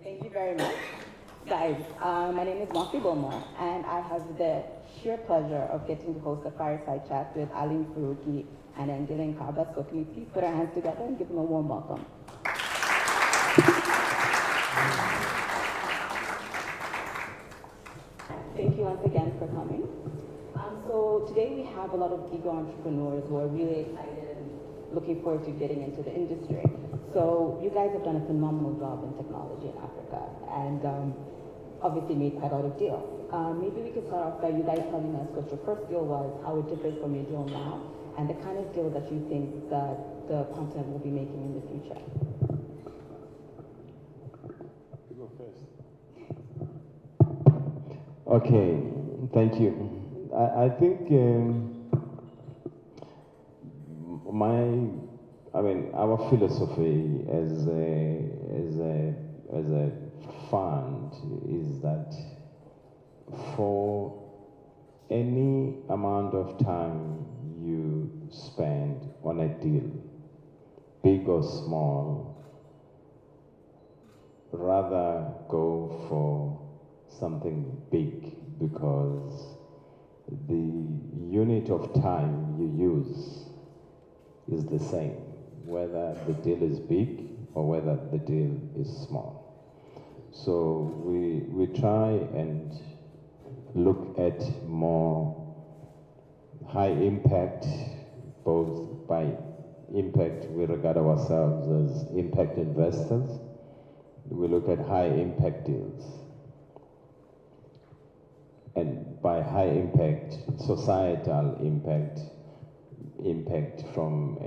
Thank you very much. Guys, my name is Mwasi Wilmore, and I have the sheer pleasure of getting to host a fireside chat with Ali Mufuki and Andile Ngcaba. So can we please put our hands together and give them a warm welcome? Thank you once again for coming. So today we have a lot of eager entrepreneurs who are really excited and looking forward to getting into the industry. So you guys have done a phenomenal job in technology in Africa and obviously made quite a lot of deals. Maybe we could start off by you guys telling us what your first deal was, how it differs from your deal now, and the kind of deal that you think that the continent will be making in the future. You go first. Okay, thank you. I think our philosophy as a fund is that for any amount of time you spend on a deal, big or small, rather go for something big, because the unit of time you use is the same, whether the deal is big or whether the deal is small. So we try and look at more high impact, both by impact we regard ourselves as impact investors. We look at high impact deals. And by high impact, societal impact from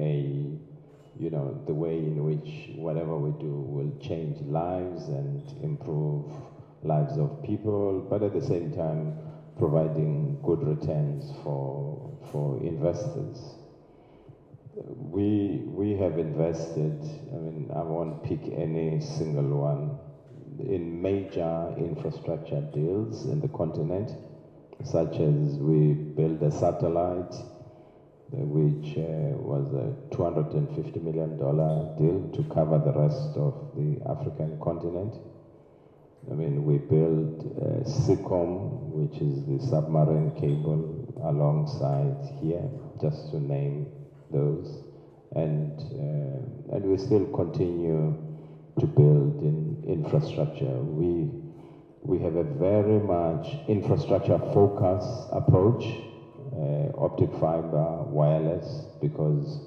the way in which whatever we do will change lives and improve lives of people, but at the same time providing good returns for investors. We have invested, I won't pick any single one, in major infrastructure deals in the continent, such as we built a satellite, which was a $250 million deal to cover the rest of the African continent. We built SimSoko, which is the submarine cable alongside here, just to name those. And we still continue to build in infrastructure. We have a very much infrastructure-focused approach, optic fiber, wireless, because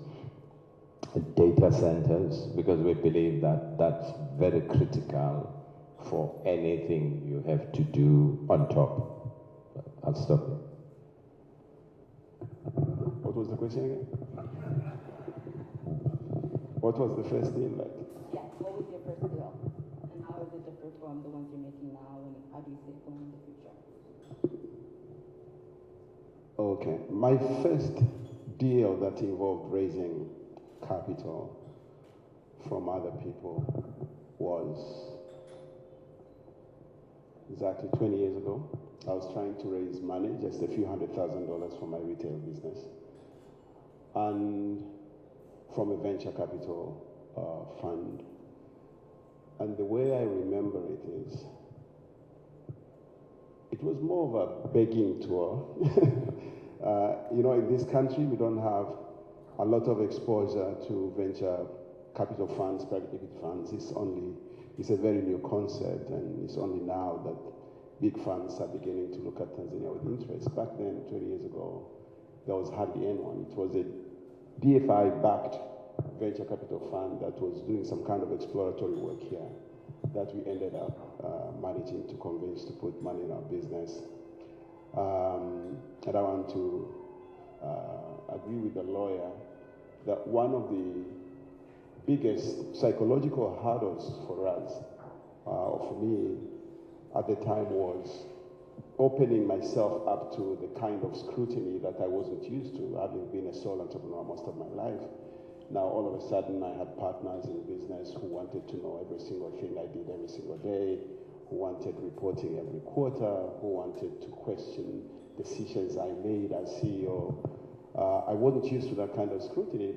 data centers, because we believe that that's very critical for anything you have to do on top. I'll stop here. What was the question again? What was the first deal like? Yeah, what was your first deal? And how does it differ from the ones you're making now, and how do you see it going in the future? Okay, my first deal that involved raising capital from other people was exactly 20 years ago. I was trying to raise money, just a few $100,000 for my retail business, and from a venture capital fund. And the way I remember it is, it was more of a begging tour. In this country, we don't have a lot of exposure to venture capital funds, private equity funds. It's a very new concept, and it's only now that big funds are beginning to look at Tanzania with interest. Back then, 20 years ago, there was hardly anyone. It was a DFI-backed venture capital fund that was doing some kind of exploratory work here that we ended up managing to convince to put money in our business. And I want to agree with the lawyer that one of the biggest psychological hurdles for us, or for me at the time, was opening myself up to the kind of scrutiny that I wasn't used to, having been a sole entrepreneur most of my life. Now, all of a sudden, I had partners in business who wanted to know every single thing I did every single day, who wanted reporting every quarter, who wanted to question decisions I made as CEO. I wasn't used to that kind of scrutiny,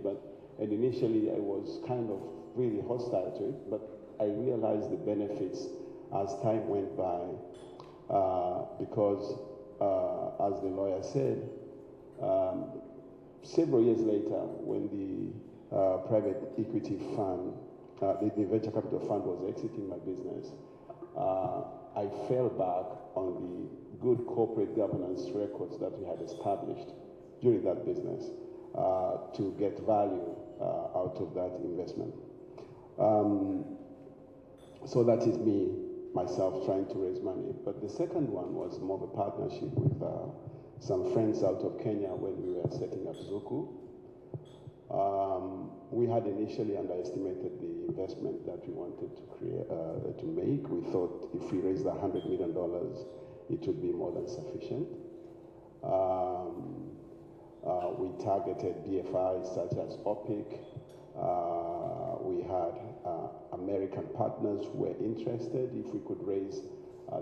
and initially I was kind of really hostile to it, but I realized the benefits as time went by, because, as the lawyer said, several years later, when the private equity fund, the venture capital fund was exiting my business, I fell back on the good corporate governance records that we had established during that business to get value out of that investment. So that is me, myself, trying to raise money. But the second one was more of a partnership with some friends out of Kenya when we were setting up Zuku. We had initially underestimated the investment that we wanted to create, to make. We thought if we raised $100 million, it would be more than sufficient. We targeted BFIs such as OPIC. We had American partners who were interested. If we could raise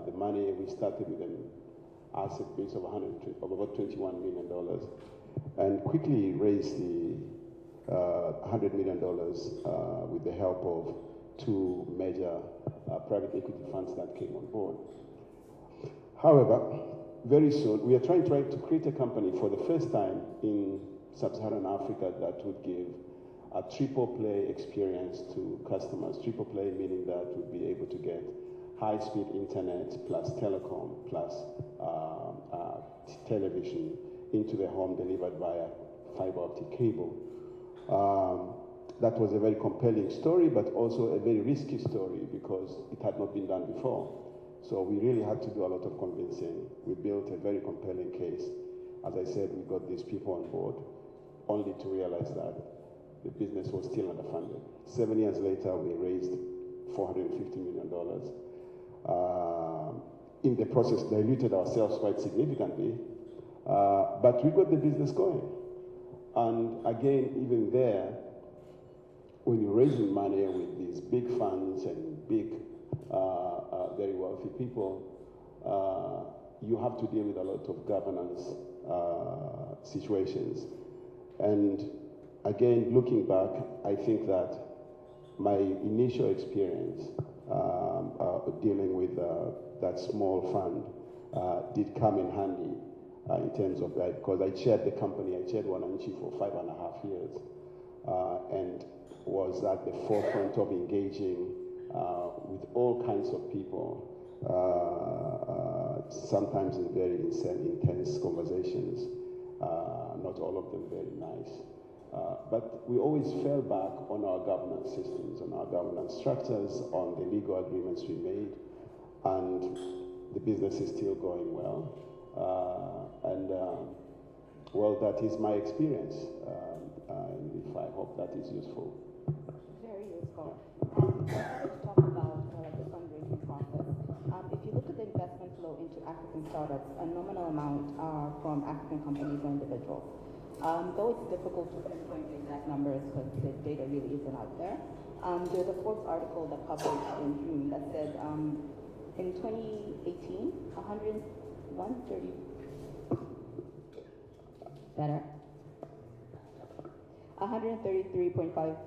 the money, we started with an asset base of about $21 million, and quickly raised the $100 million with the help of two major private equity funds that came on board. However, very soon, we are trying to create a company for the first time in sub-Saharan Africa that would give a triple play experience to customers. Triple play meaning that we'd be able to get high-speed internet plus telecom plus television into the home delivered via fiber optic cable. That was a very compelling story, but also a very risky story because it had not been done before. So we really had to do a lot of convincing. We built a very compelling case. As I said, we got these people on board, only to realize that the business was still underfunded. 7 years later, we raised $450 million. In the process, diluted ourselves quite significantly, but we got the business going. And again, even there, when you're raising money with these big funds and big, very wealthy people, you have to deal with a lot of governance situations. And again, looking back, I think that my initial experience dealing with that small fund did come in handy in terms of that, because I chaired the company, I chaired Wananchi for 5.5 years, and was at the forefront of engaging with all kinds of people, sometimes in very intense conversations, not all of them very nice. But we always fell back on our governance systems, on our governance structures, on the legal agreements we made, and the business is still going well. Well, that is my experience, and if I hope that is useful. Very useful. Let's talk about the fundraising process. If you look at the investment flow into African startups, a nominal amount are from African companies or individuals. Though it's difficult to pinpoint the exact numbers because the data really isn't out there, there's a Forbes article that published in June that said in 2018, 133.5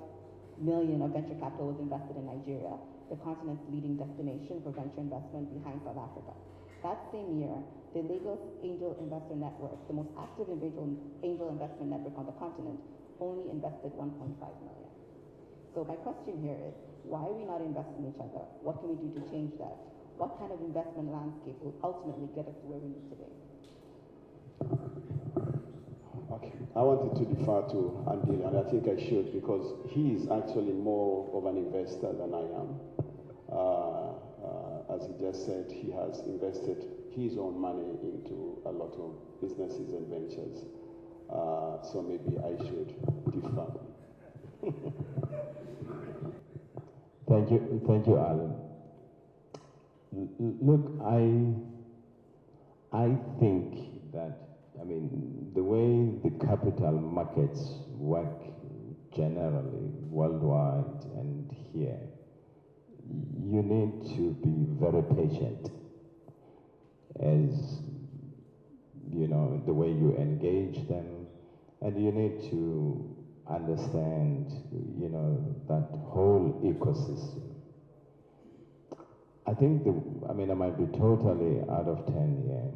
million of venture capital was invested in Nigeria, the continent's leading destination for venture investment behind South Africa. That same year, the Lagos Angel Investor Network, the most active angel investment network on the continent, only invested 1.5 million. So my question here is, why are we not investing in each other? What can we do to change that? What kind of investment landscape will ultimately get us to where we need to be? Okay, I wanted to defer to Andile, and I think I should, because he is actually more of an investor than I am. As he just said, he has invested his own money into a lot of businesses and ventures. So maybe I should defer. Thank you, Alan. Look, I think that, I mean, the way the capital markets work generally, worldwide and here, you need to be very patient as, you know, the way you engage them, and you need to understand, you know, that whole ecosystem. I think I might be totally out of 10 here.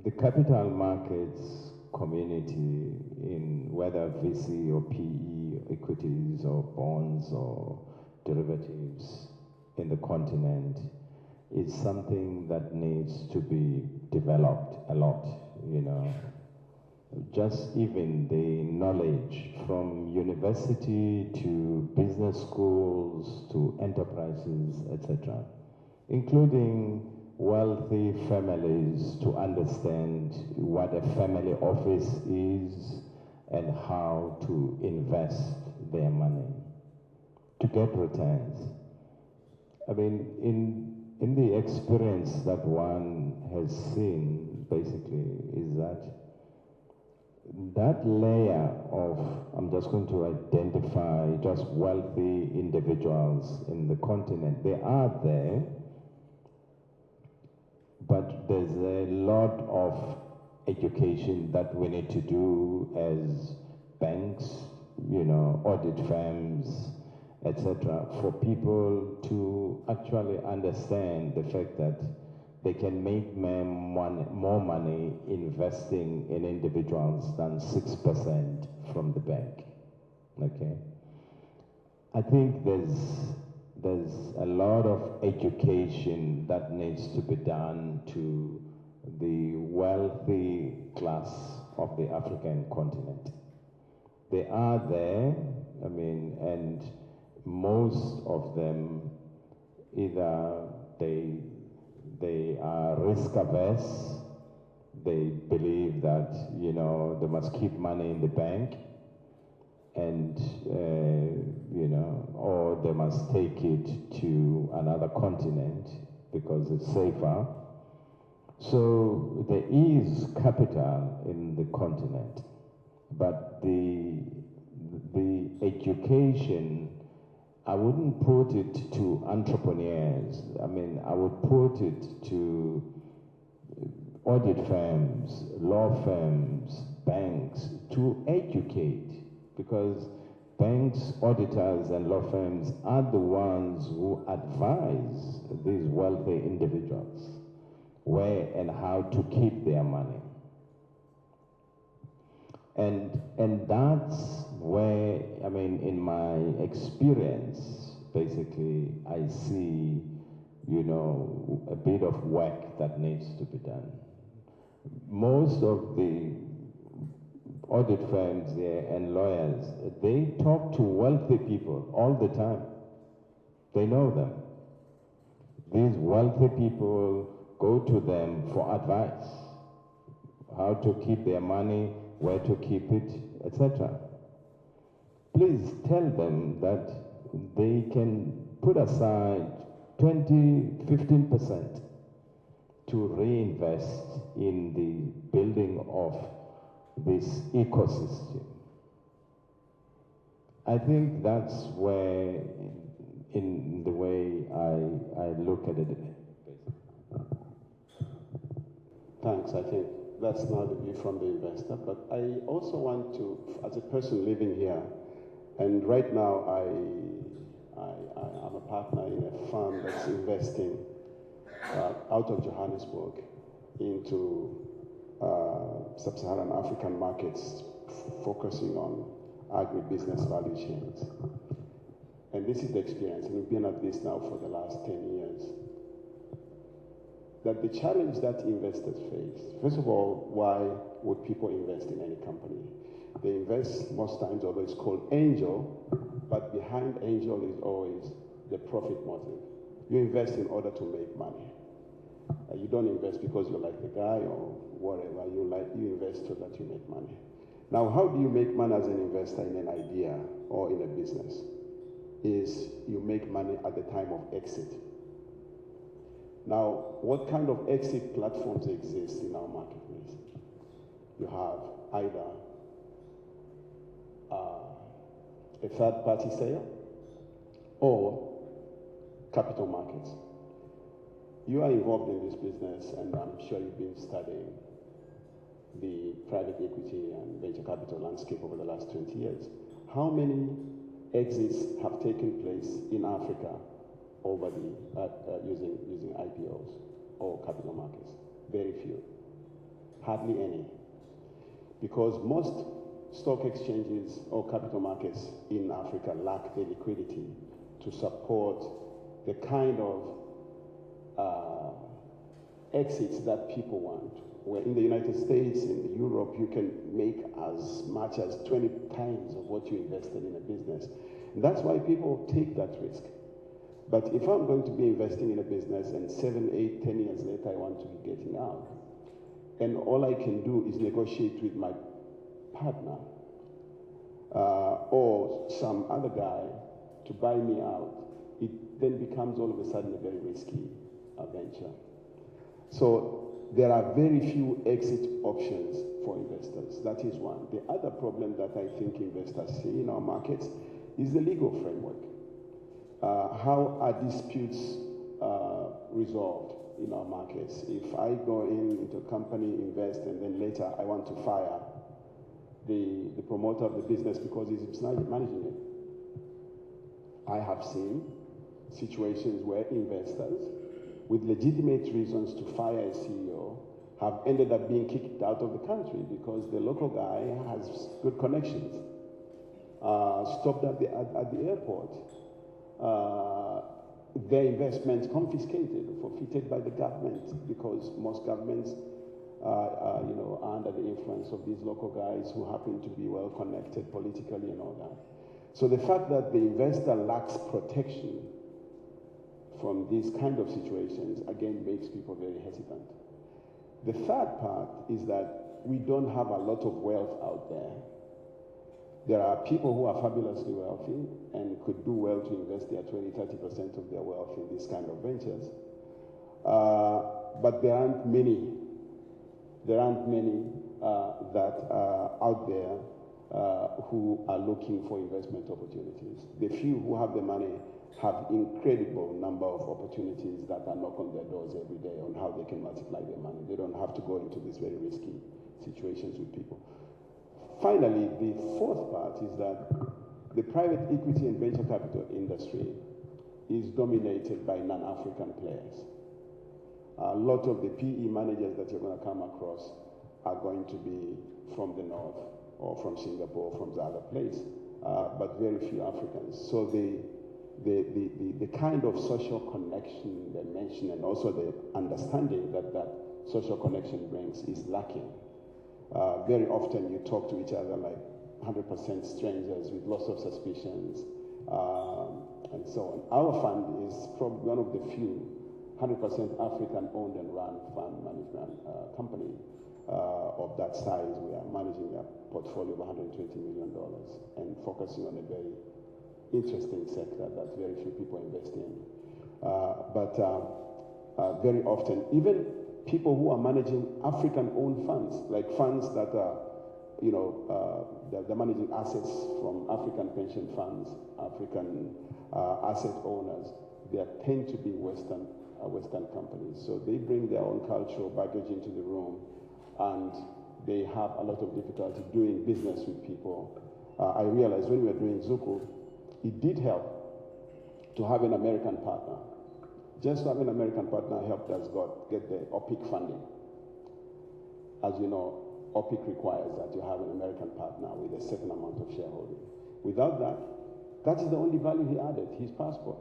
The capital markets community, in whether VC or PE, equities or bonds or derivatives in the continent, is something that needs to be developed a lot, you know. Just even the knowledge from university to business schools to enterprises, etc., including wealthy families to understand what a family office is and how to invest their money to get returns. I mean, in the experience that one has seen, basically, is that layer of, I'm just going to identify just wealthy individuals in the continent. They are there, but there's a lot of education that we need to do as banks, you know, audit firms, etc., for people to actually understand the fact that they can make more money investing in individuals than 6% from the bank. Okay? I think there's a lot of education that needs to be done to the wealthy class of the African continent. They are there, I mean, and most of them, either they are risk averse, they believe that, you know, they must keep money in the bank, and, you know, or they must take it to another continent because it's safer. So there is capital in the continent, but the education, I wouldn't put it to entrepreneurs. I mean, I would put it to audit firms, law firms, banks, to educate, because banks, auditors, and law firms are the ones who advise these wealthy individuals where and how to keep their money. And that's where, I mean, in my experience, basically, I see, you know, a bit of work that needs to be done. Most of the audit firms here and lawyers, they talk to wealthy people all the time. They know them. These wealthy people go to them for advice, how to keep their money, where to keep it, etc. Please tell them that they can put aside 15% to reinvest in the building of this ecosystem. I think that's where, in the way I look at it. Thanks, I think that's now the view from the investor, but I also want to, as a person living here, and right now I'm a partner in a fund that's investing out of Johannesburg into sub-Saharan African markets, focusing on agribusiness value chains. And this is the experience, and we've been at this now for the last 10 years. That the challenge that investors face, first of all, why would people invest in any company? They invest most times, although it's called angel, but behind angel is always the profit motive. You invest in order to make money. You don't invest because you like the guy or whatever. You invest so that you make money. Now, how do you make money as an investor in an idea or in a business? Is you make money at the time of exit. Now, what kind of exit platforms exist in our marketplace? You have either a third-party sale or capital markets. You are involved in this business, and I'm sure you've been studying the private equity and venture capital landscape over the last 20 years. How many exits have taken place in Africa over using IPOs or capital markets? Very few, hardly any. Because most stock exchanges or capital markets in Africa lack the liquidity to support the kind of exits that people want. Where in the United States, in Europe, you can make as much as 20 times of what you invested in a business. And that's why people take that risk. But if I'm going to be investing in a business and 7, 8, 10 years later I want to be getting out, and all I can do is negotiate with my partner or some other guy to buy me out, it then becomes all of a sudden a very risky venture. So there are very few exit options for investors. That is one. The other problem that I think investors see in our markets is the legal framework. How are disputes resolved in our markets? If I go into a company, invest, and then later I want to fire the promoter of the business because he's not managing it. I have seen situations where investors, with legitimate reasons to fire a CEO, have ended up being kicked out of the country because the local guy has good connections. Stopped at the airport. Their investments confiscated, forfeited by the government, because most governments are under the influence of these local guys who happen to be well connected politically and all that. So the fact that the investor lacks protection from these kind of situations, again, makes people very hesitant. The third part is that we don't have a lot of wealth out there. There are people who are fabulously wealthy and could do well to invest their 20-30% of their wealth in these kind of ventures. But there aren't many. There aren't many that are out there who are looking for investment opportunities. The few who have the money have incredible number of opportunities that are knock on their doors every day on how they can multiply their money. They don't have to go into these very risky situations with people. Finally, the fourth part is that the private equity and venture capital industry is dominated by non-African players. A lot of the PE managers that you're going to come across are going to be from the north or from Singapore, from the other place, but very few Africans. So the kind of social connection they mention and also the understanding that that social connection brings is lacking. Very often you talk to each other like 100% strangers with lots of suspicions and so on. Our fund is probably one of the few 100% African owned and run fund management company of that size. We are managing a portfolio of $120 million and focusing on a very interesting sector that very few people invest in. But very often, even people who are managing African-owned funds, like funds that are, they're managing assets from African pension funds, African asset owners, they tend to be Western companies. So they bring their own cultural baggage into the room, and they have a lot of difficulty doing business with people. I realized when we were doing Zuku, it did help to have an American partner. Just having an American partner helped us get the OPIC funding. As you know, OPIC requires that you have an American partner with a certain amount of shareholding. Without that, that is the only value he added, his passport,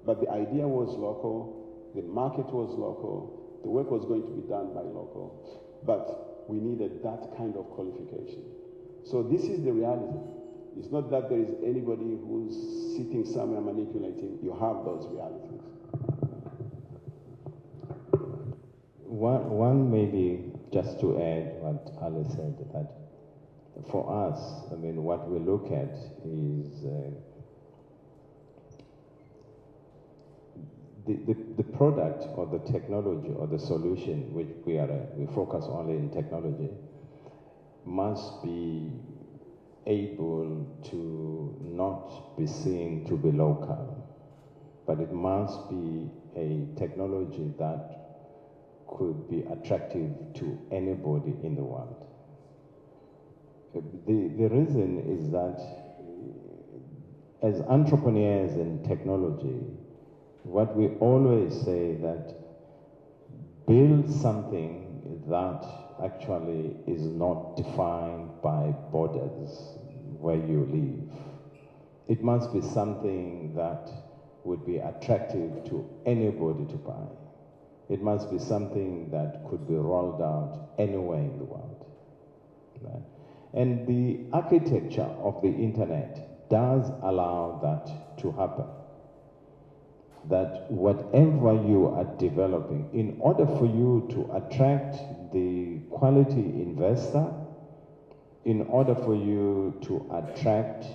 But the idea was local, the market was local, the work was going to be done by local, but we needed that kind of qualification. So this is the reality. It's not that there is anybody who's sitting somewhere manipulating. You have those realities. One maybe just to add what Ali said, that for us, what we look at is the product or the technology or the solution, which we focus only in technology, must be able to not be seen to be local, but it must be a technology that could be attractive to anybody in the world. The reason is that as entrepreneurs in technology, what we always say that build something that actually is not defined by borders where you live. It must be something that would be attractive to anybody to buy. It must be something that could be rolled out anywhere in the world. Right? And the architecture of the internet does allow that to happen. That whatever you are developing, in order for you to attract the quality investor, in order for you to attract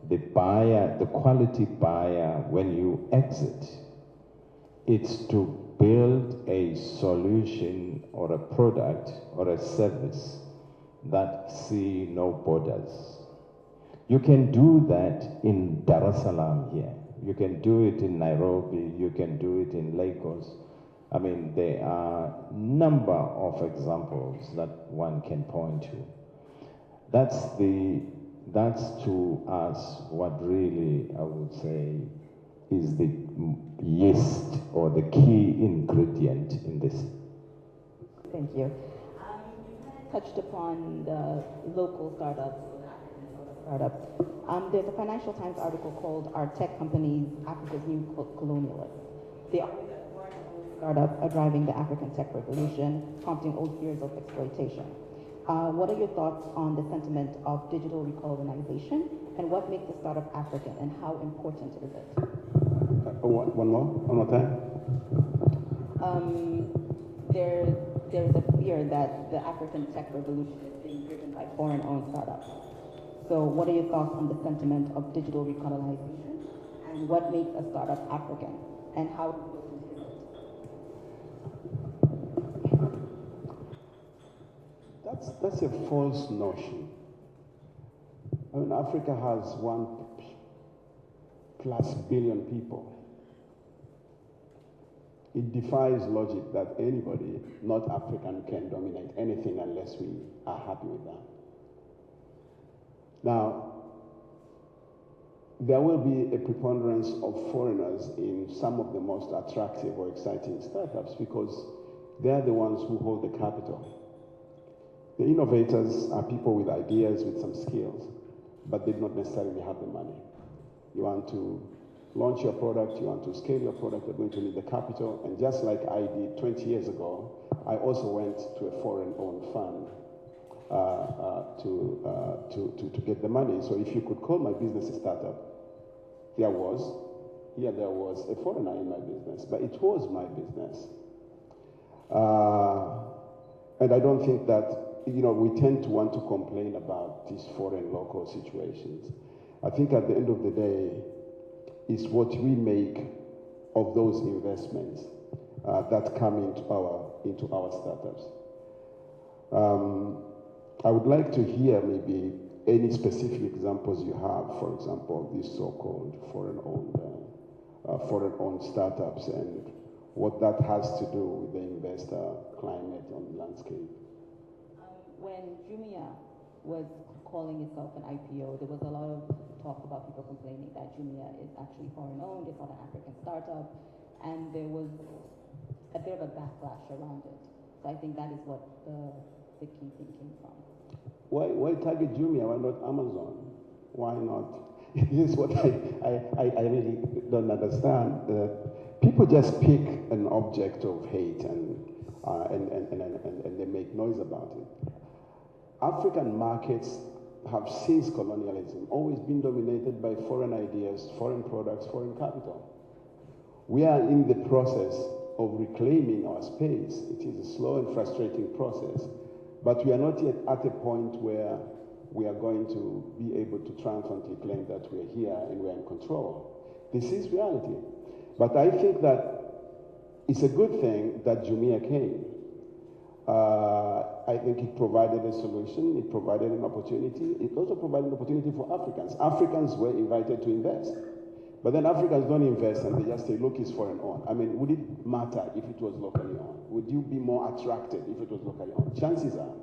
the buyer, the quality buyer when you exit, it's to build a solution or a product or a service that see no borders. You can do that in Dar es Salaam here. You can do it in Nairobi, you can do it in Lagos. I mean, there are a number of examples that one can point to. That's to us what really, I would say, is the yeast or the key ingredient in this. Thank you. You touched upon the local startups. There's a Financial Times article called "Are Tech Companies Africa's New Colonialists?" They argue that foreign-owned startups are driving the African tech revolution, prompting old fears of exploitation. What are your thoughts on the sentiment of digital recolonization, and what makes a startup African, and how important is it? One more time. There's a fear that the African tech revolution is being driven by foreign-owned startups. So what are your thoughts on the sentiment of digital recolonization, and what makes a startup African, and how important is it? That's a false notion. I mean, Africa has 1+ billion people. It defies logic that anybody not African can dominate anything unless we are happy with that. Now, there will be a preponderance of foreigners in some of the most attractive or exciting startups because they are the ones who hold the capital. The innovators are people with ideas, with some skills, but they do not necessarily have the money. You want to launch your product, you want to scale your product, you're going to need the capital. And just like I did 20 years ago, I also went to a foreign-owned fund to get the money. So if you could call my business a startup, there was a foreigner in my business, but it was my business. And I don't think that, we tend to want to complain about these foreign local situations. I think at the end of the day, it's what we make of those investments that come into our startups. I would like to hear maybe any specific examples you have, for example, of these so-called foreign-owned startups and what that has to do with the investor climate on the landscape. When Jumia was calling itself an IPO, there was a lot of talk about people complaining that Jumia is actually foreign-owned, it's not an African startup, and there was a bit of a backlash around it. So I think that is what the key thing came from. Why target Jumia? Why not Amazon? Why not? This is what I really don't understand. People just pick an object of hate and they make noise about it. African markets have, since colonialism, always been dominated by foreign ideas, foreign products, foreign capital. We are in the process of reclaiming our space. It is a slow and frustrating process, but we are not yet at a point where we are going to be able to triumphantly claim that we're here and we're in control. This is reality. But I think that it's a good thing that Jumia came. I think it provided a solution, it provided an opportunity, it also provided an opportunity for Africans. Africans were invited to invest. But then Africans don't invest and they just say, look, it's foreign owned. I mean, would it matter if it was locally owned? Would you be more attracted if it was locally owned? Chances are,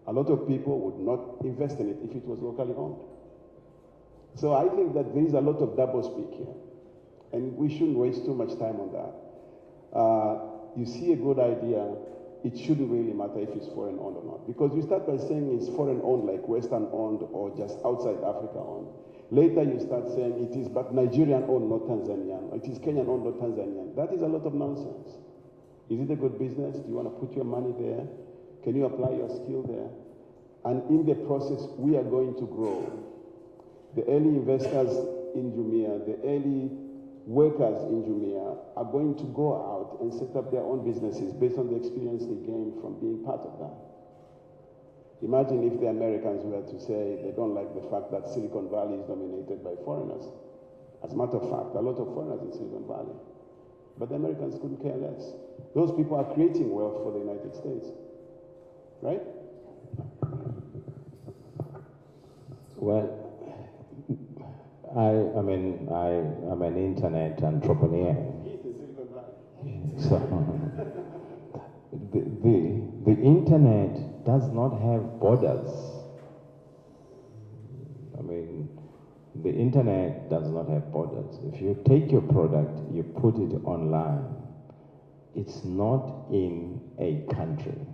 a lot of people would not invest in it if it was locally owned. So I think that there is a lot of doublespeak here, and we shouldn't waste too much time on that. You see a good idea, it shouldn't really matter if it's foreign owned or not, because you start by saying it's foreign owned, like Western owned or just outside Africa owned. Later you start saying it is but Nigerian owned, not Tanzanian, or it is Kenyan owned, not Tanzanian. That is a lot of nonsense. Is it a good business? Do you want to put your money there? Can you apply your skill there? And in the process, we are going to grow. The early investors in Jumia, the early workers in Jumia are going to go out and set up their own businesses based on the experience they gained from being part of that. Imagine if the Americans were to say they don't like the fact that Silicon Valley is dominated by foreigners. As a matter of fact, a lot of foreigners in Silicon Valley. But the Americans couldn't care less. Those people are creating wealth for the United States, right? Well, I'm an internet entrepreneur. So the internet does not have borders. I mean, the internet does not have borders. If you take your product, you put it online, it's not in a country.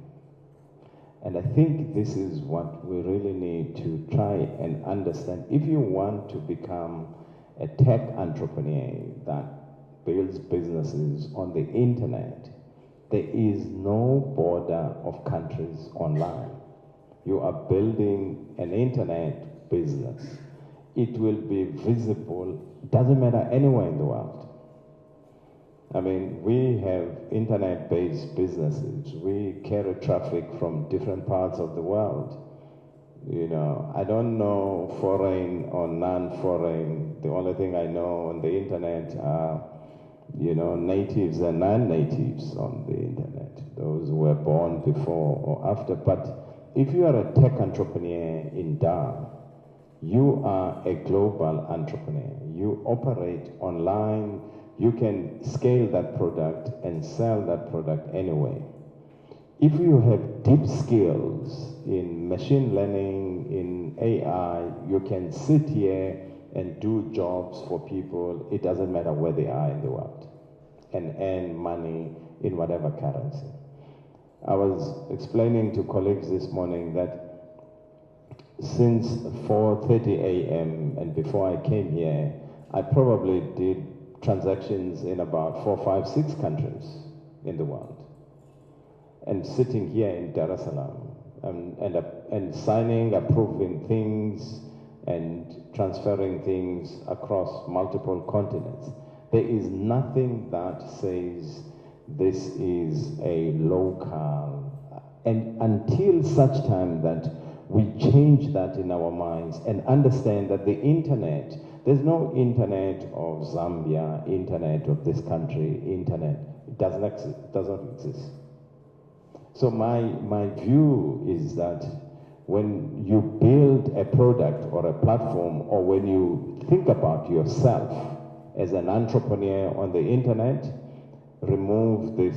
And I think this is what we really need to try and understand. If you want to become a tech entrepreneur that builds businesses on the internet, there is no border of countries online. You are building an internet business. It will be visible, doesn't matter anywhere in the world. I mean, we have internet-based businesses. We carry traffic from different parts of the world. You know, I don't know foreign or non-foreign. The only thing I know on the internet are, you know, natives and non-natives on the internet. Those who were born before or after. But if you are a tech entrepreneur in Dar, you are a global entrepreneur. You operate online. You can scale that product and sell that product anyway. If you have deep skills in machine learning, in AI, you can sit here and do jobs for people. It doesn't matter where they are in the world, and earn money in whatever currency. I was explaining to colleagues this morning that since 4:30 a.m. and before I came here, I probably did transactions in about 4, 5, 6 countries in the world. And sitting here in Dar es Salaam and signing, approving things and transferring things across multiple continents. There is nothing that says this is a local, and until such time that we change that in our minds and understand that the internet, there's no internet of Zambia, internet of this country, internet. It does not exist. So my view is that when you build a product or a platform, or when you think about yourself as an entrepreneur on the internet, remove this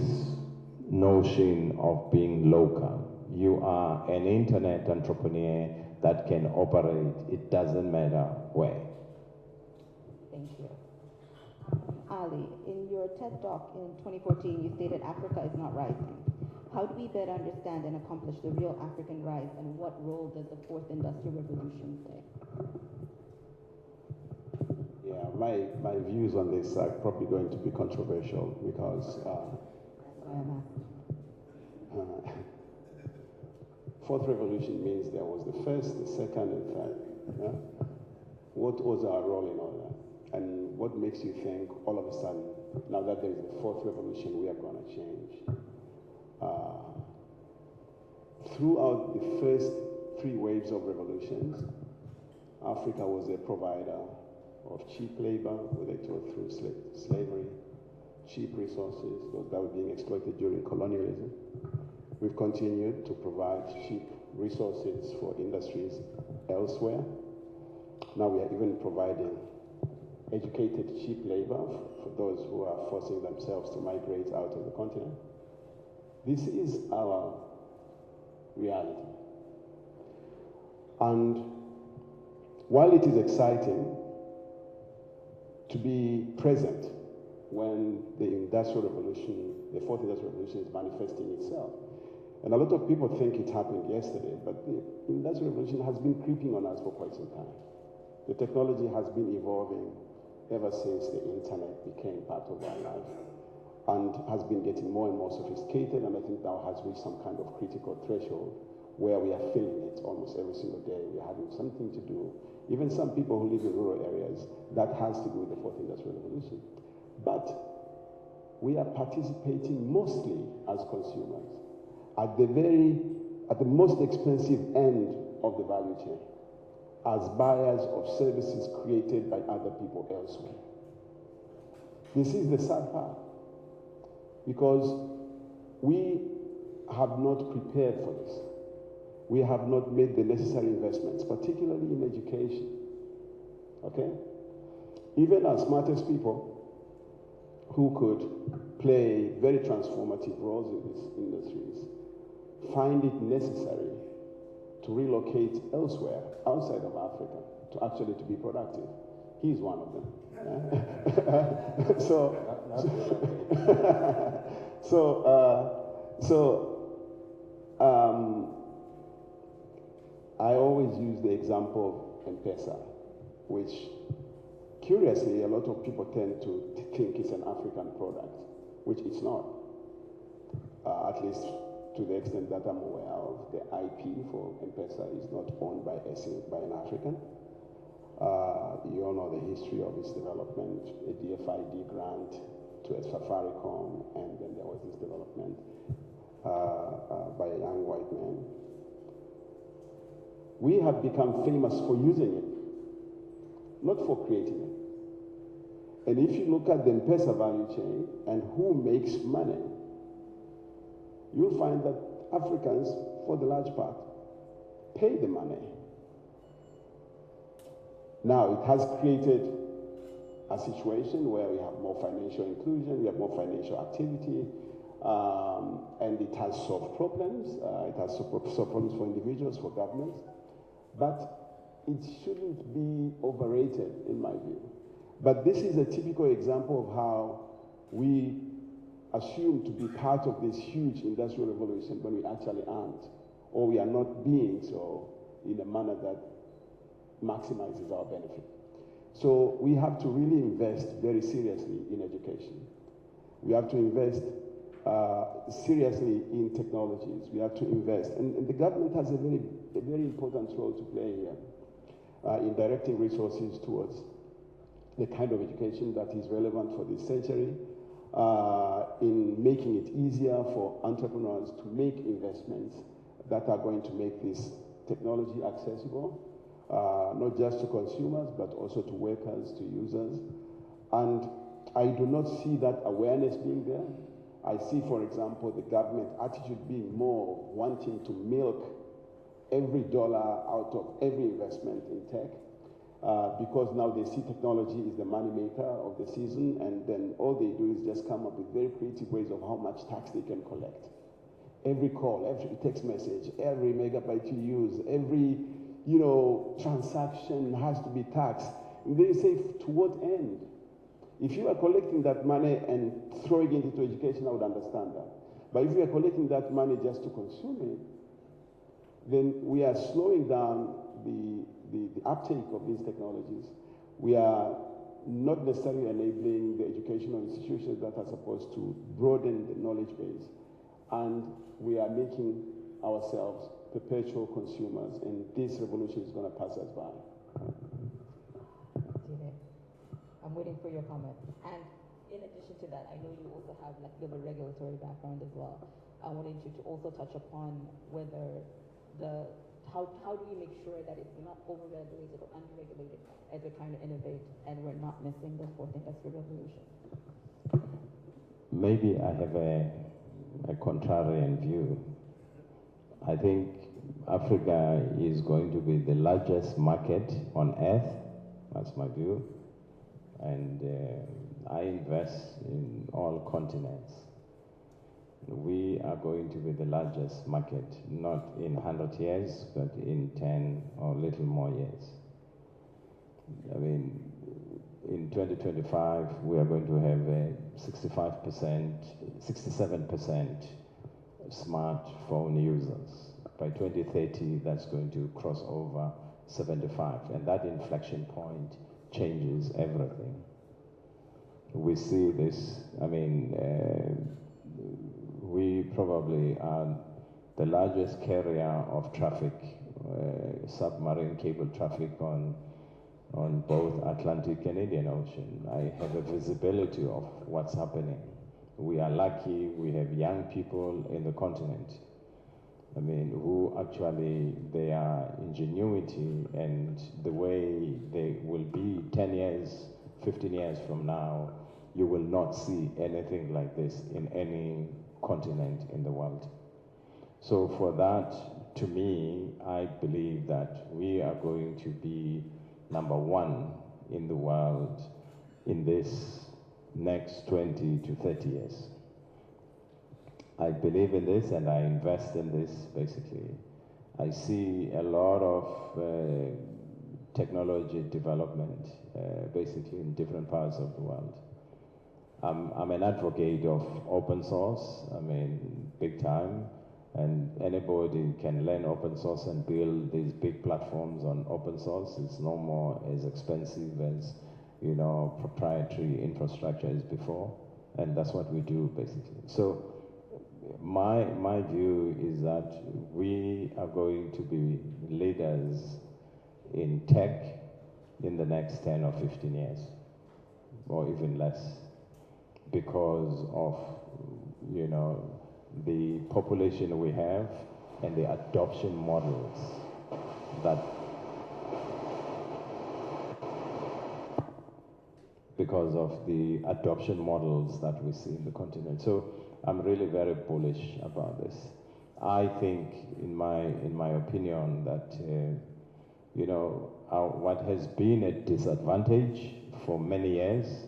notion of being local. You are an internet entrepreneur that can operate. It doesn't matter where. Thank you. Ali, in your TED Talk in 2014, you stated Africa is not rising. How do we better understand and accomplish the real African rise, and what role does the fourth industrial revolution play? Yeah, my views on this are probably going to be controversial because That's why I'm asking. Fourth revolution means there was the first, the second, and third. Yeah? What was our role in all that? And what makes you think all of a sudden, now that there is a fourth revolution, we are going to change? Throughout the first 3 waves of revolutions, Africa was a provider of cheap labor, whether it was through slavery, cheap resources, those that were being exploited during colonialism. We've continued to provide cheap resources for industries elsewhere. Now we are even providing educated cheap labor for those who are forcing themselves to migrate out of the continent. This is our reality. And while it is exciting to be present when the industrial revolution, the fourth industrial revolution is manifesting itself. And a lot of people think it happened yesterday, but the industrial revolution has been creeping on us for quite some time. The technology has been evolving ever since the internet became part of our life and has been getting more and more sophisticated, and I think now has reached some kind of critical threshold where we are feeling it almost every single day. We're having something to do. Even some people who live in rural areas, that has to do with the fourth industrial revolution. But we are participating mostly as consumers at the most expensive end of the value chain, as buyers of services created by other people elsewhere. This is the sad part, because we have not prepared for this. We have not made the necessary investments, particularly in education. Okay? Even our smartest people who could play very transformative roles in these industries find it necessary to relocate elsewhere, outside of Africa, to actually to be productive. He's one of them. I always use the example of M-Pesa, which curiously a lot of people tend to think it's an African product, which it's not, at least to the extent that I'm aware of. The IP for M-Pesa is not owned by an African. You all know the history of its development, a DFID grant to a Safaricom, and then there was this development by a young white man. We have become famous for using it, not for creating it. And if you look at the M-Pesa value chain and who makes money, you'll find that Africans, for the large part, pay the money. Now, it has created a situation where we have more financial inclusion, we have more financial activity, and it has solved problems. It has solved problems for individuals, for governments. But it shouldn't be overrated, in my view. But this is a typical example of how we assume to be part of this huge industrial revolution when we actually aren't, or we are not being so in a manner that maximizes our benefit. So we have to really invest very seriously in education. We have to invest seriously in technologies. We have to invest, and the government has a very important role to play here in directing resources towards the kind of education that is relevant for this century, in making it easier for entrepreneurs to make investments that are going to make this technology accessible, not just to consumers, but also to workers, to users. And I do not see that awareness being there. I see, for example, the government attitude being more wanting to milk every dollar out of every investment in tech, because now they see technology is the money maker of the season, and then all they do is just come up with very creative ways of how much tax they can collect. Every call, every text message, every megabyte you use, every transaction has to be taxed. And they say, to what end? If you are collecting that money and throwing it into education, I would understand that. But if you are collecting that money just to consume it, then we are slowing down the uptake of these technologies. We are not necessarily enabling the educational institutions that are supposed to broaden the knowledge base. And we are making ourselves perpetual consumers, and this revolution is going to pass us by. I'm waiting for your comment. And in addition to that, I know you also have a regulatory background as well. I wanted you to also touch upon whether how do we make sure that it's not overregulated or underregulated as we're trying to innovate and we're not missing the fourth industrial revolution? Maybe I have a contrarian view. I think Africa is going to be the largest market on earth. That's my view. And I invest in all continents. We are going to be the largest market, not in 100 years, but in 10 or little more years. I mean, in 2025, we are going to have a 67% smartphone users. By 2030, that's going to cross over 75, and that inflection point changes everything. We see this, I mean, we probably are the largest carrier of traffic, submarine cable traffic on both Atlantic and Indian Ocean. I have a visibility of what's happening. We are lucky, we have young people in the continent. I mean, who actually, their ingenuity and the way they will be 10 years, 15 years from now, you will not see anything like this in any continent in the world. So for that, to me, I believe that we are going to be number one in the world in this next 20 to 30 years. I believe in this and I invest in this, basically. I see a lot of technology development, basically in different parts of the world. I'm an advocate of open source, I mean, big time, and anybody can learn open source and build these big platforms on open source. It's no more as expensive as, you know, proprietary infrastructure is before, and that's what we do, basically. So my view is that we are going to be leaders in tech in the next 10 or 15 years, or even less, because of, you know, the population we have and the adoption models that, because of the adoption models that we see in the continent. So I'm really very bullish about this. I think, in my opinion, that you know, what has been a disadvantage for many years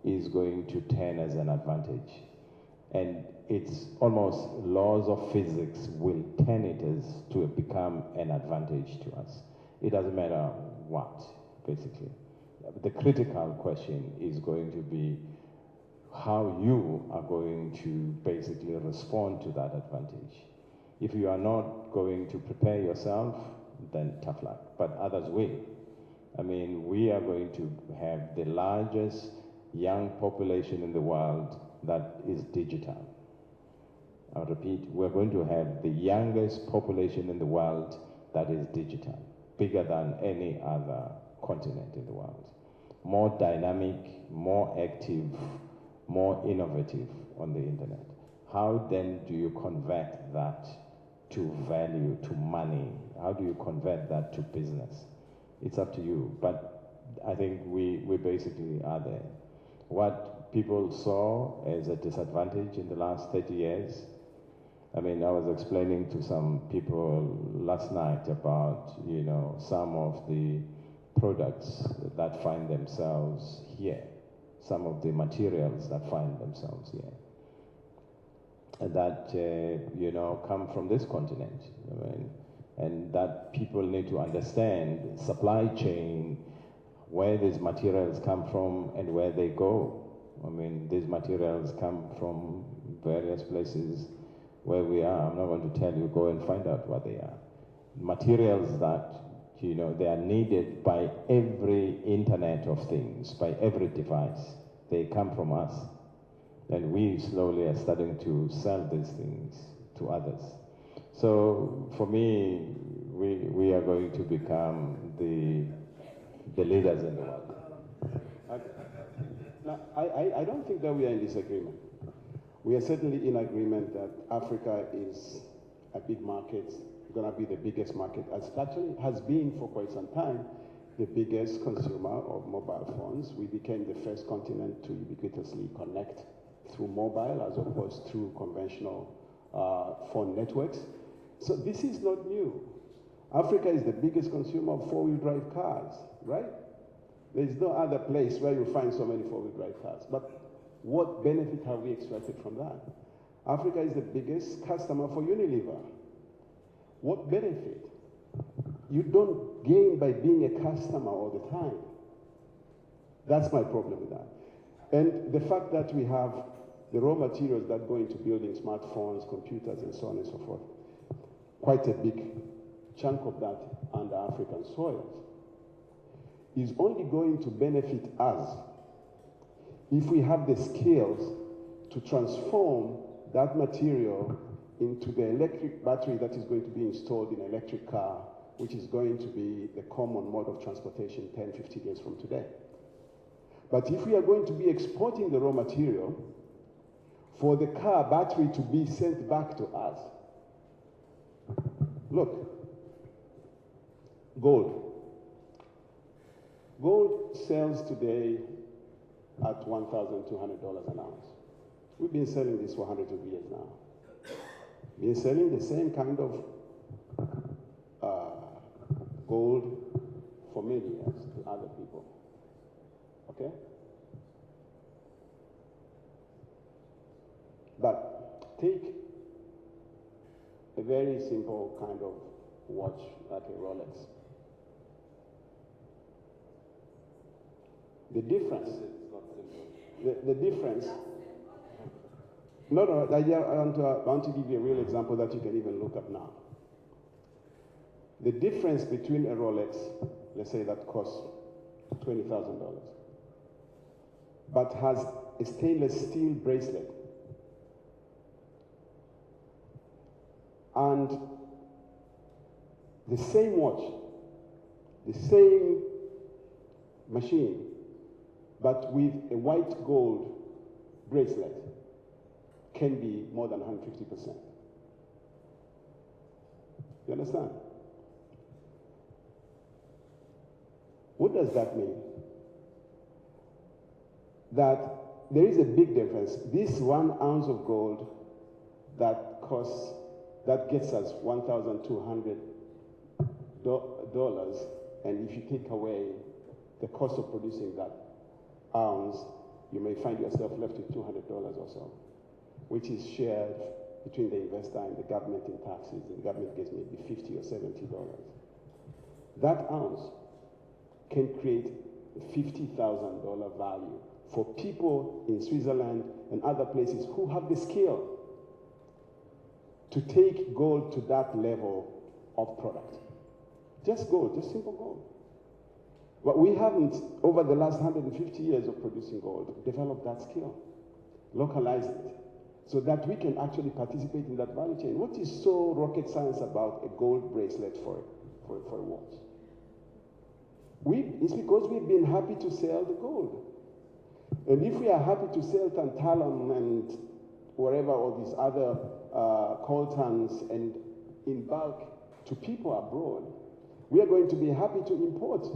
is going to turn as an advantage, and it's almost laws of physics will turn it as to become an advantage to us. It doesn't matter what, basically. The critical question is going to be how you are going to basically respond to that advantage. If you are not going to prepare yourself, then tough luck, but others will. I mean, we are going to have the largest young population in the world that is digital. I'll repeat, we're going to have the youngest population in the world that is digital, bigger than any other continent in the world. More dynamic, more active, more innovative on the internet. How then do you convert that to value, to money? How do you convert that to business? It's up to you, but I think we basically are there. What people saw as a disadvantage in the last 30 years, I mean, I was explaining to some people last night about, you know, some of the products that find themselves here, some of the materials that find themselves here, and that, you know, come from this continent. I mean, and that people need to understand supply chain, where these materials come from and where they go. I mean, these materials come from various places where we are. I'm not going to tell you, go and find out what they are. Materials that, you know, they are needed by every Internet of Things, by every device. They come from us. And we slowly are starting to sell these things to others. So for me, we are going to become the leaders in the world. I don't think that we are in disagreement. We are certainly in agreement that Africa is a big market, going to be the biggest market, as actually has been for quite some time, the biggest consumer of mobile phones. We became the first continent to ubiquitously connect through mobile as opposed to conventional phone networks. So this is not new. Africa is the biggest consumer of four-wheel drive cars, right? There's no other place where you find so many four-wheel drive cars. But what benefit have we extracted from that? Africa is the biggest customer for Unilever. What benefit? You don't gain by being a customer all the time. That's my problem with that. And the fact that we have the raw materials that go into building smartphones, computers, and so on and so forth, quite a big chunk of that under African soils, is only going to benefit us if we have the skills to transform that material into the electric battery that is going to be installed in an electric car, which is going to be the common mode of transportation 10, 15 years from today. But if we are going to be exporting the raw material for the car battery to be sent back to us, look, gold. Gold sells today at $1,200 an ounce. We've been selling this for hundreds of years now. Been selling the same kind of gold for many years to other people. Okay? But take a very simple kind of watch like a Rolex. The difference, the difference, no, I want to give you a real example that you can even look up now. The difference between a Rolex, let's say that costs $20,000, but has a stainless steel bracelet, and the same watch, the same machine, but with a white gold bracelet, can be more than 150%. You understand? What does that mean? That there is a big difference. This 1 ounce of gold that gets us $1,200, and if you take away the cost of producing that ounce, you may find yourself left with $200 or so, which is shared between the investor and the government in taxes. The government gets maybe $50 or $70. That ounce can create a $50,000 value for people in Switzerland and other places who have the skill to take gold to that level of product. Just gold, just simple gold. But we haven't, over the last 150 years of producing gold, developed that skill, localized it, so that we can actually participate in that value chain. What is so rocket science about a gold bracelet for a watch? It's because we've been happy to sell the gold. And if we are happy to sell tantalum and wherever, all these other coltans and in bulk to people abroad, we are going to be happy to import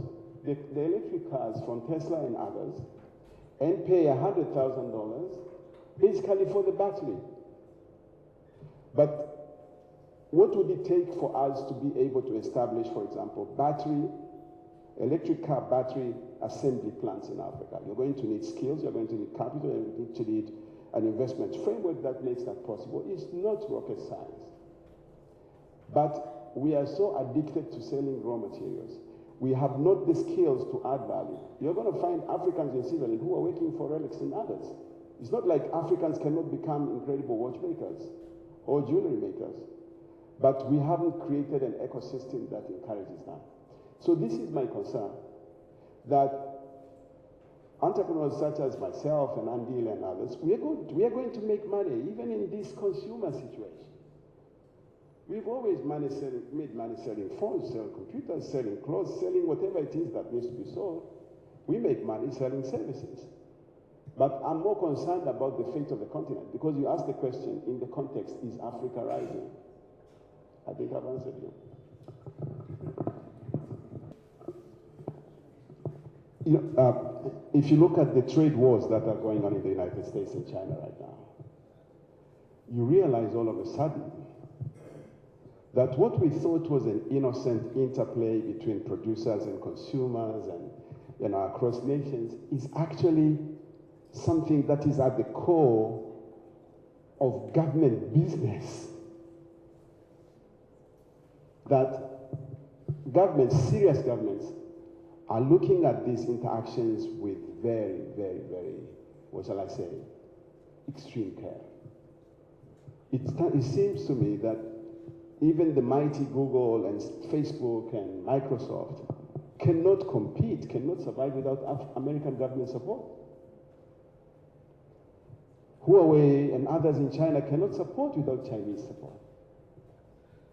the electric cars from Tesla and others and pay $100,000 basically for the battery. But what would it take for us to be able to establish, for example, electric car battery assembly plants in Africa? You're going to need skills, you're going to need capital, you're going to need an investment framework that makes that possible. It's not rocket science. But we are so addicted to selling raw materials. We have not the skills to add value. You're going to find Africans in Switzerland who are working for Rolex and others. It's not like Africans cannot become incredible watchmakers or jewelry makers, but we haven't created an ecosystem that encourages that. So this is my concern, that entrepreneurs such as myself and Andile and others, we are going to make money even in this consumer situation. We've always made money selling phones, selling computers, selling clothes, selling whatever it is that needs to be sold. We make money selling services. But I'm more concerned about the fate of the continent, because you asked the question in the context, is Africa rising? I think I've answered you. If you look at the trade wars that are going on in the United States and China right now, you realize all of a sudden that what we thought was an innocent interplay between producers and consumers and across nations is actually something that is at the core of government business. That governments, serious governments, are looking at these interactions with very, very, very, what shall I say, extreme care. It seems to me that even the mighty Google and Facebook and Microsoft cannot compete, cannot survive without American government support. Huawei and others in China cannot support without Chinese support.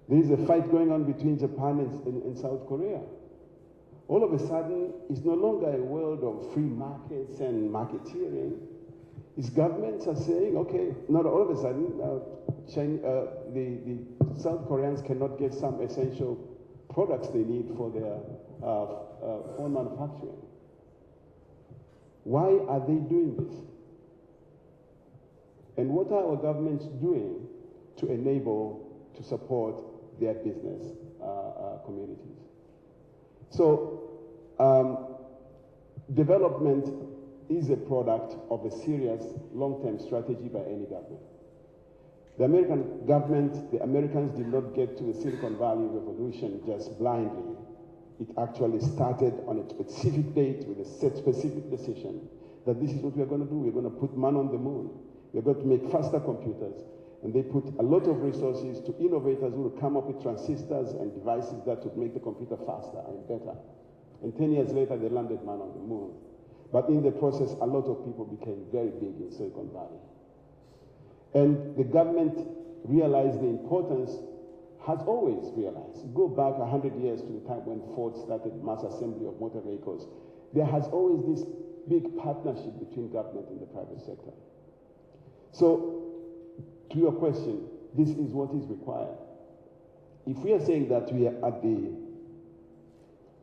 There is a fight going on between Japan and South Korea. All of a sudden, it's no longer a world of free markets and marketeering. Its governments are saying, okay, not all of a sudden, the South Koreans cannot get some essential products they need for their phone manufacturing. Why are they doing this? And what are our governments doing to enable, to support their business communities? So, development is a product of a serious long-term strategy by any government. The American government, the Americans did not get to the Silicon Valley revolution just blindly. It actually started on a specific date with a set specific decision that this is what we're going to do. We're going to put man on the moon. We're going to make faster computers. And they put a lot of resources to innovators who will come up with transistors and devices that would make the computer faster and better. And 10 years later, they landed man on the moon. But in the process, a lot of people became very big in Silicon Valley. And the government realized the importance, has always realized. Go back 100 years to the time when Ford started mass assembly of motor vehicles. There has always this big partnership between government and the private sector. So, to your question, this is what is required. If we are saying that we are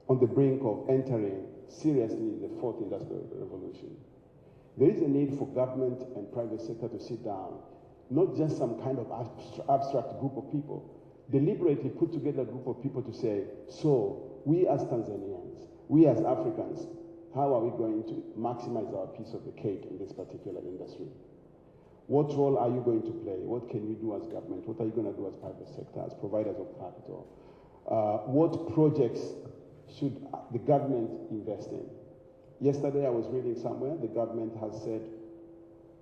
on the brink of entering seriously the fourth industrial revolution, there is a need for government and private sector to sit down, not just some kind of abstract group of people, deliberately put together a group of people to say, so we as Tanzanians, we as Africans, how are we going to maximize our piece of the cake in this particular industry? What role are you going to play? What can you do as government? What are you going to do as private sector, as providers of capital? What projects should the government invest in? Yesterday I was reading somewhere, the government has said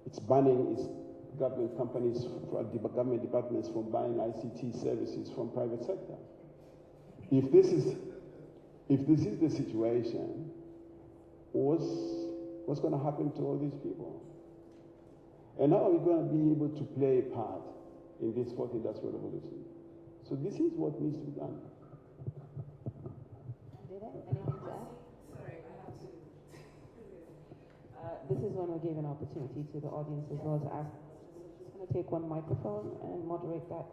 it's banning its government companies, government departments from buying ICT services from private sector. If this is the situation, what's going to happen to all these people? And how are we going to be able to play a part in this fourth industrial revolution? So this is what needs to be done. Anything to add? Sorry, I have to. This is when we give an opportunity to the audience as well to ask. I'm just going to take one microphone and moderate that.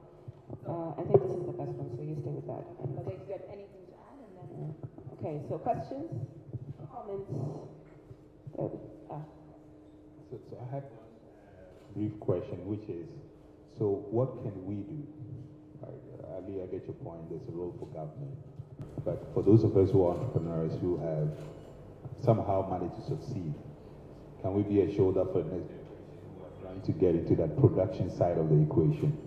I think this is the best one, so you stay with that. And But if you have anything to add, and then. okay, so questions, comments. So I have a brief question, which is, so what can we do? Ali, I get your point. There's a role for government. But for those of us who are entrepreneurs who have somehow managed to succeed, can we be a shoulder for the next generation who are trying to get into that production side of the equation?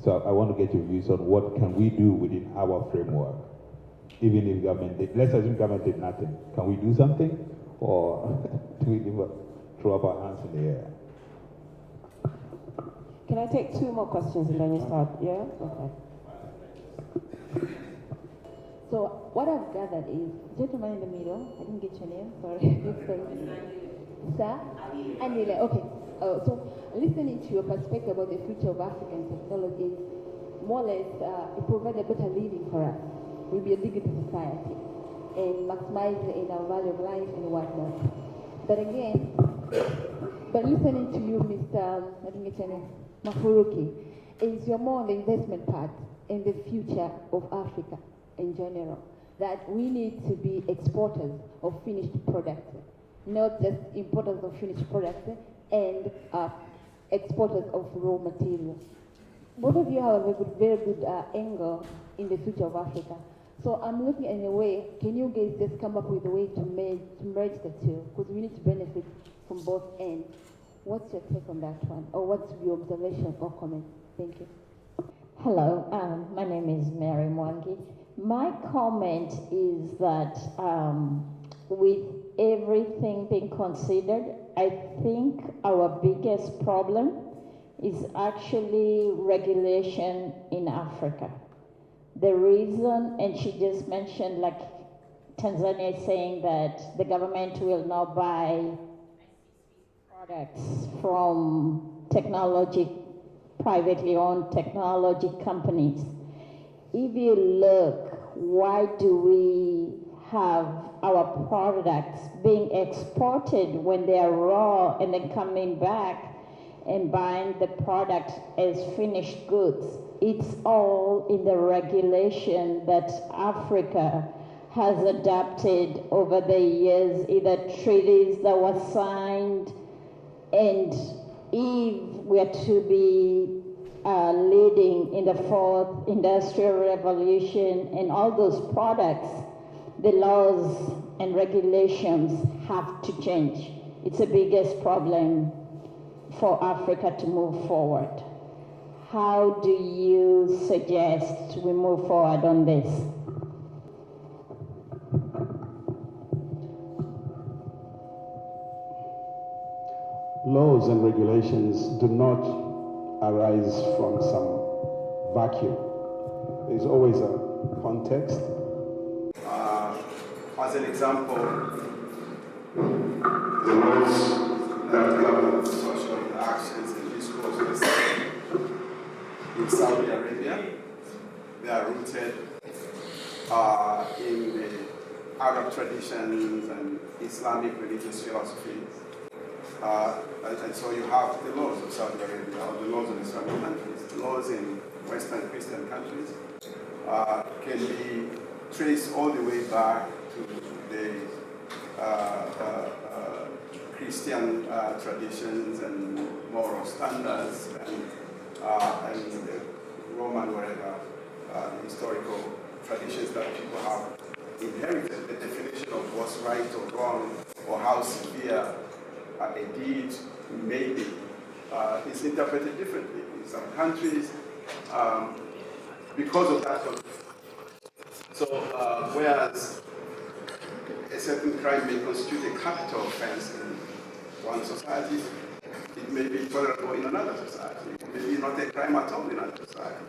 So I want to get your views on what can we do within our framework, even if government did, let's assume government did nothing. Can we do something, or do we throw up our hands in the air? Can I take two more questions and then you start? Yeah? Okay. So what I've gathered is, gentleman in the middle, I didn't get your name, sorry. Sir? Andile, okay. So listening to your perspective about the future of African technology, more or less, it provides a better living for us. We'll be a digital society and maximize in our value of life and whatnot. But again, but listening to you, Mr. I didn't get your name, Mufuruki, is you're more on the investment part in the future of Africa in general, that we need to be exporters of finished products, not just importers of finished products and exporters of raw materials. Both of you have a very good angle in the future of Africa. So I'm looking in a way, can you guys just come up with a way to merge the two? Because we need to benefit from both ends. What's your take on that one? Or what's your observation or comment? Thank you. Hello, my name is Mary Mwangi. My comment is that with everything being considered, I think our biggest problem is actually regulation in Africa. The reason, and she just mentioned, like Tanzania is saying that the government will not buy products from privately owned technology companies. If you look, why do we have our products being exported when they are raw and then coming back and buying the product as finished goods? It's all in the regulation that Africa has adapted over the years, either treaties that were signed, and if we are to be leading in the fourth industrial revolution and all those products, the laws and regulations have to change. It's the biggest problem for Africa to move forward. How do you suggest we move forward on this? Laws and regulations do not arise from some vacuum. There's always a context. As an example, the laws that govern social actions and discourses in Saudi Arabia, they are rooted in the Arab traditions and Islamic religious philosophy. And so you have the laws of Saudi Arabia, or the laws of Islamic countries. Laws in Western Christian countries can be traced all the way back to the Christian traditions and moral standards and the Roman, whatever, historical traditions that people have inherited. The definition of what's right or wrong or how severe a deed may be is interpreted differently in some countries because of that. So whereas a certain crime may constitute a capital offense in one society, it may be tolerable in another society. It may be not a crime at all in another society.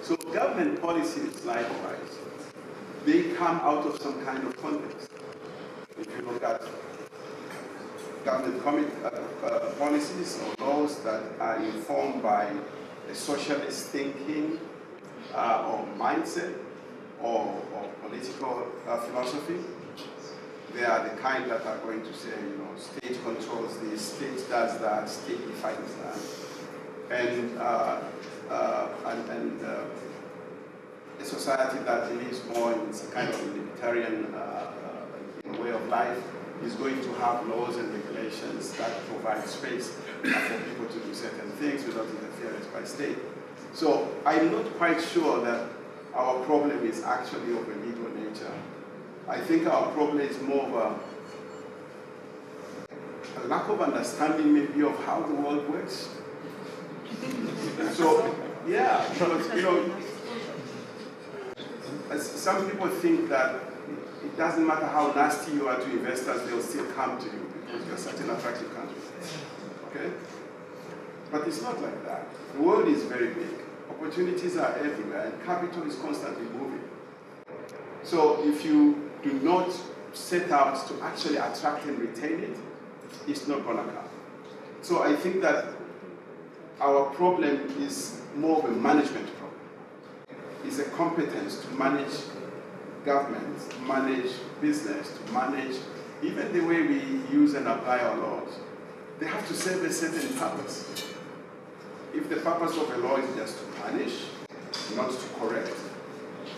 So government policies, likewise, they come out of some kind of context. If you look at government policies or laws that are informed by a socialist thinking or mindset or political philosophy, they are the kind that are going to say, state controls this, state does that, state defines that. And a society that believes more in a kind of libertarian way of life is going to have laws and regulations that provide space for people to do certain things without interference by state. So I'm not quite sure that our problem is actually of a legal nature. I think our problem is more of a lack of understanding maybe of how the world works. So, yeah, because, some people think that it doesn't matter how nasty you are to investors, they'll still come to you because you're such an attractive country. Okay? But it's not like that. The world is very big. Opportunities are everywhere, and capital is constantly moving. So if you do not set out to actually attract and retain it, it's not going to come. So I think that our problem is more of a management problem. It's a competence to manage government, to manage business, to manage even the way we use and apply our laws. They have to serve a certain purpose. If the purpose of a law is just to punish, not to correct,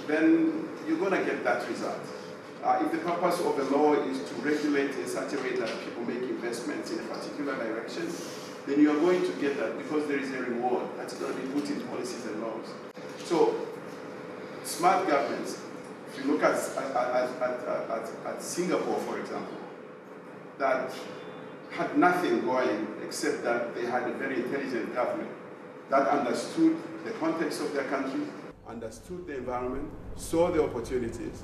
then you're going to get that result. If the purpose of a law is to regulate in such a way that people make investments in a particular direction, then you are going to get that because there is a reward that's going to be put in policies and laws. So, smart governments, if you look at Singapore, for example, that had nothing going except that they had a very intelligent government that understood the context of their country, understood the environment, saw the opportunities,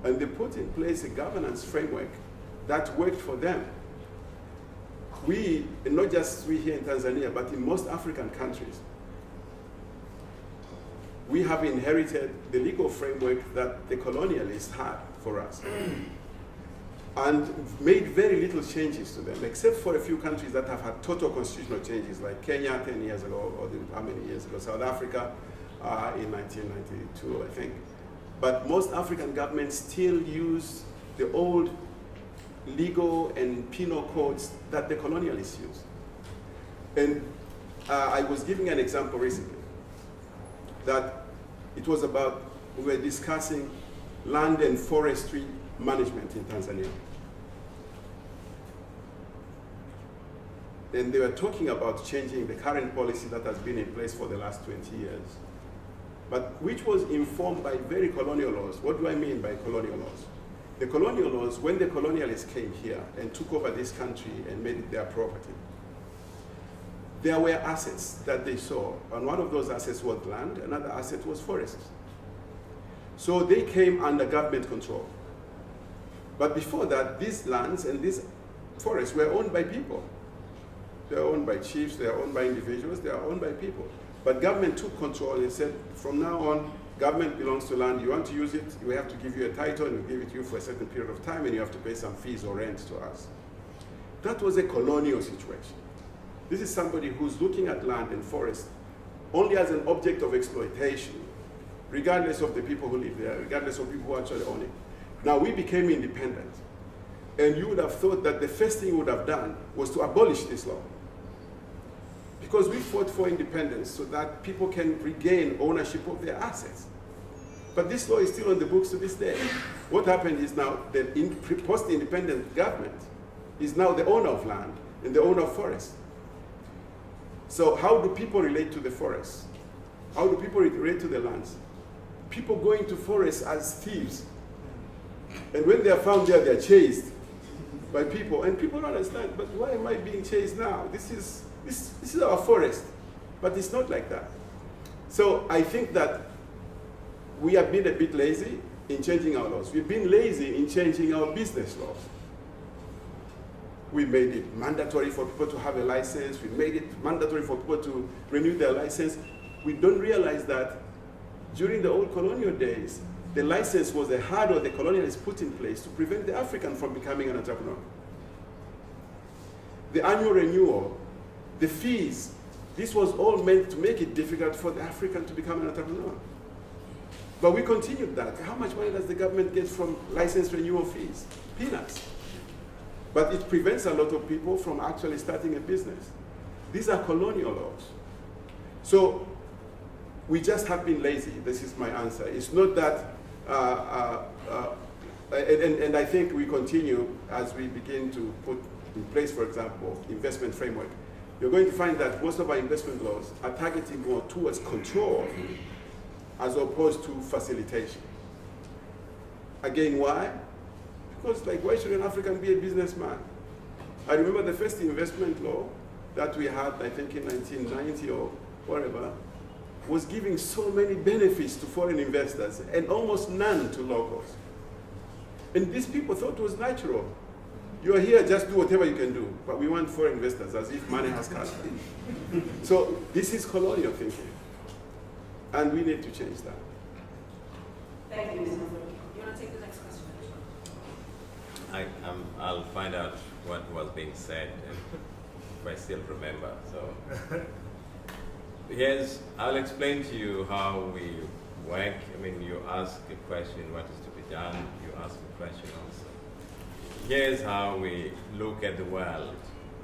and they put in place a governance framework that worked for them. We, and not just we here in Tanzania, but in most African countries, we have inherited the legal framework that the colonialists had for us and made very little changes to them, except for a few countries that have had total constitutional changes, like Kenya 10 years ago, or how many years ago, South Africa in 1992, I think. But most African governments still use the old legal and penal codes that the colonialists used. And I was giving an example recently that it was about, we were discussing land and forestry management in Tanzania. And they were talking about changing the current policy that has been in place for the last 20 years, but which was informed by very colonial laws. What do I mean by colonial laws? The colonial laws, when the colonialists came here and took over this country and made it their property, there were assets that they saw, and one of those assets was land, another asset was forests. So they came under government control. But before that, these lands and these forests were owned by people. They are owned by chiefs, they are owned by individuals, they are owned by people. But government took control and said, from now on, government belongs to land. You want to use it, we have to give you a title, and we give it to you for a certain period of time, and you have to pay some fees or rent to us. That was a colonial situation. This is somebody who's looking at land and forest only as an object of exploitation, regardless of the people who live there, regardless of people who actually own it. Now we became independent, and you would have thought that the first thing we would have done was to abolish this law. Because we fought for independence so that people can regain ownership of their assets. But this law is still on the books to this day. What happened is now the post-independent government is now the owner of land and the owner of forests. So how do people relate to the forests? How do people relate to the lands? People go into forests as thieves. And when they are found there, they are chased by people. And people don't understand, but why am I being chased now? This is our forest. But it's not like that. So I think that we have been a bit lazy in changing our laws. We've been lazy in changing our business laws. We made it mandatory for people to have a license. We made it mandatory for people to renew their license. We don't realize that during the old colonial days, the license was a hurdle the colonialists put in place to prevent the African from becoming an entrepreneur. The annual renewal, the fees, this was all meant to make it difficult for the African to become an entrepreneur. But we continued that. How much money does the government get from license renewal fees? Peanuts. But it prevents a lot of people from actually starting a business. These are colonial laws. So we just have been lazy. This is my answer. It's not that, and I think we continue as we begin to put in place, for example, investment framework. You're going to find that most of our investment laws are targeting more towards control as opposed to facilitation. Again, why? Because why should an African be a businessman? I remember the first investment law that we had, I think in 1990 or whatever, was giving so many benefits to foreign investors and almost none to locals. And these people thought it was natural. You are here, just do whatever you can do, but we want foreign investors as if money has come. So this is colonial thinking, and we need to change that. Thank you, Mr. Mufuruki. You want to take the next question? I'll find out what was being said and if I still remember. So I'll explain to you how we work. I mean, you ask a question, what is to be done? You ask a question also. Here's how we look at the world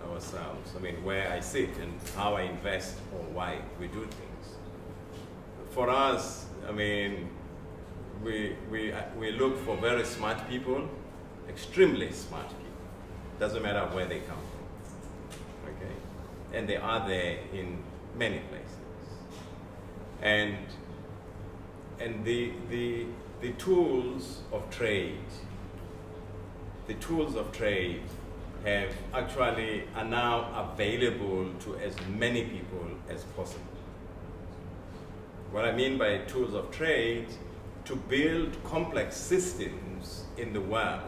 ourselves. I mean, where I sit and how I invest or why we do things. For us, I mean, we look for very smart people, extremely smart people. Doesn't matter where they come from, okay? And they are there in many places. And the tools of trade, have actually are now available to as many people as possible. What I mean by tools of trade, to build complex systems in the world.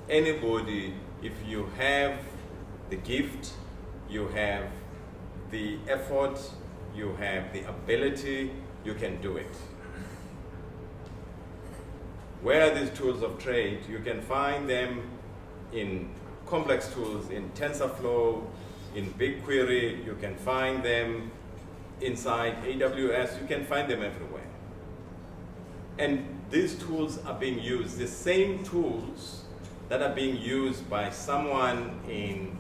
Anybody, if you have the gift, you have the effort, you have the ability, you can do it. Where are these tools of trade? You can find them in complex tools, in TensorFlow, in BigQuery, you can find them inside AWS, you can find them everywhere. And these tools are being used, the same tools that are being used by someone in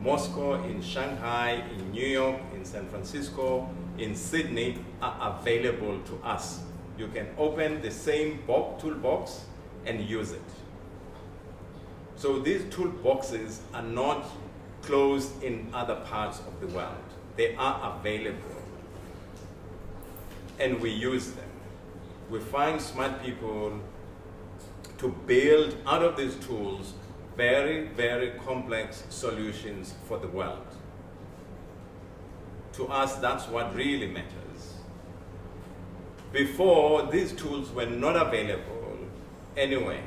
Moscow, in Shanghai, in New York, in San Francisco, in Sydney are available to us. You can open the same toolbox and use it. So these toolboxes are not closed in other parts of the world. They are available. And we use them. We find smart people to build out of these tools very, very complex solutions for the world. To us, that's what really matters. Before, these tools were not available anywhere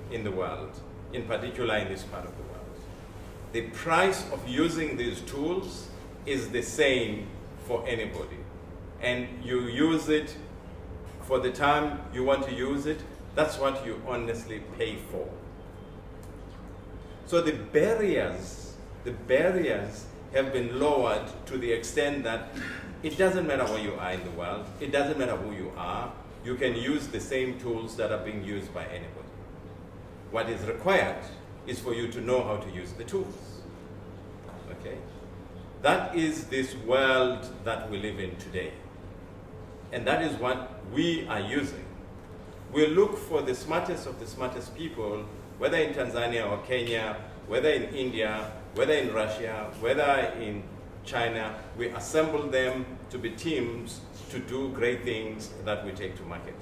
in the world, in particular in this part of the world. The price of using these tools is the same for anybody. And you use it for the time you want to use it, that's what you honestly pay for. So the barriers have been lowered to the extent that it doesn't matter where you are in the world, it doesn't matter who you are, you can use the same tools that are being used by anybody. What is required is for you to know how to use the tools. Okay? That is this world that we live in today. And that is what we are using. We look for the smartest of the smartest people, whether in Tanzania or Kenya, whether in India, whether in Russia, whether in China. We assemble them to be teams to do great things that we take to market.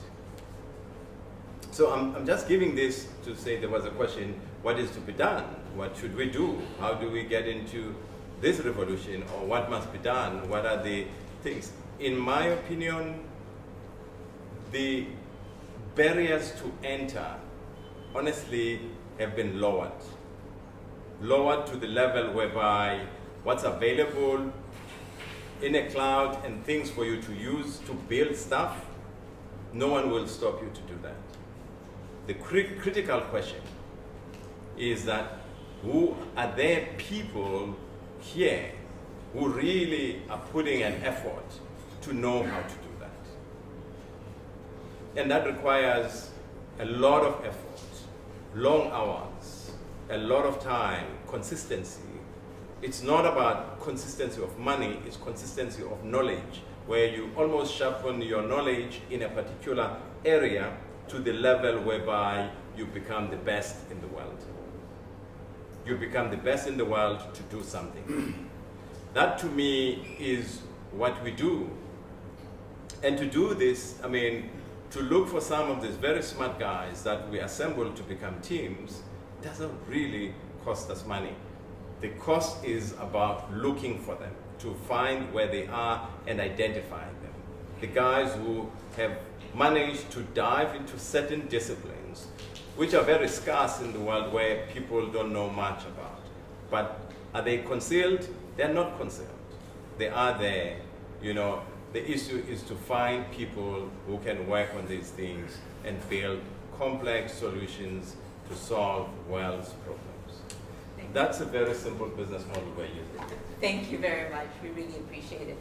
So I'm just giving this to say there was a question, what is to be done? What should we do? How do we get into this revolution? Or what must be done? What are the things? In my opinion, the barriers to enter, honestly, have been lowered. Lowered to the level whereby what's available in a cloud and things for you to use to build stuff, no one will stop you to do that. The critical question is that are there people here who really are putting an effort to know how to do that? And that requires a lot of effort, long hours, a lot of time, consistency. It's not about consistency of money, it's consistency of knowledge, where you almost sharpen your knowledge in a particular area to the level whereby you become the best in the world. You become the best in the world to do something. That to me is what we do. And to do this, I mean, to look for some of these very smart guys that we assemble to become teams doesn't really cost us money. The cost is about looking for them, to find where they are and identifying them. The guys who have managed to dive into certain disciplines, which are very scarce in the world where people don't know much about. But are they concealed? They're not concealed. They are there. You know, the issue is to find people who can work on these things and build complex solutions to solve world's problems. That's a very simple business model we're using. Thank you very much. We really appreciate it.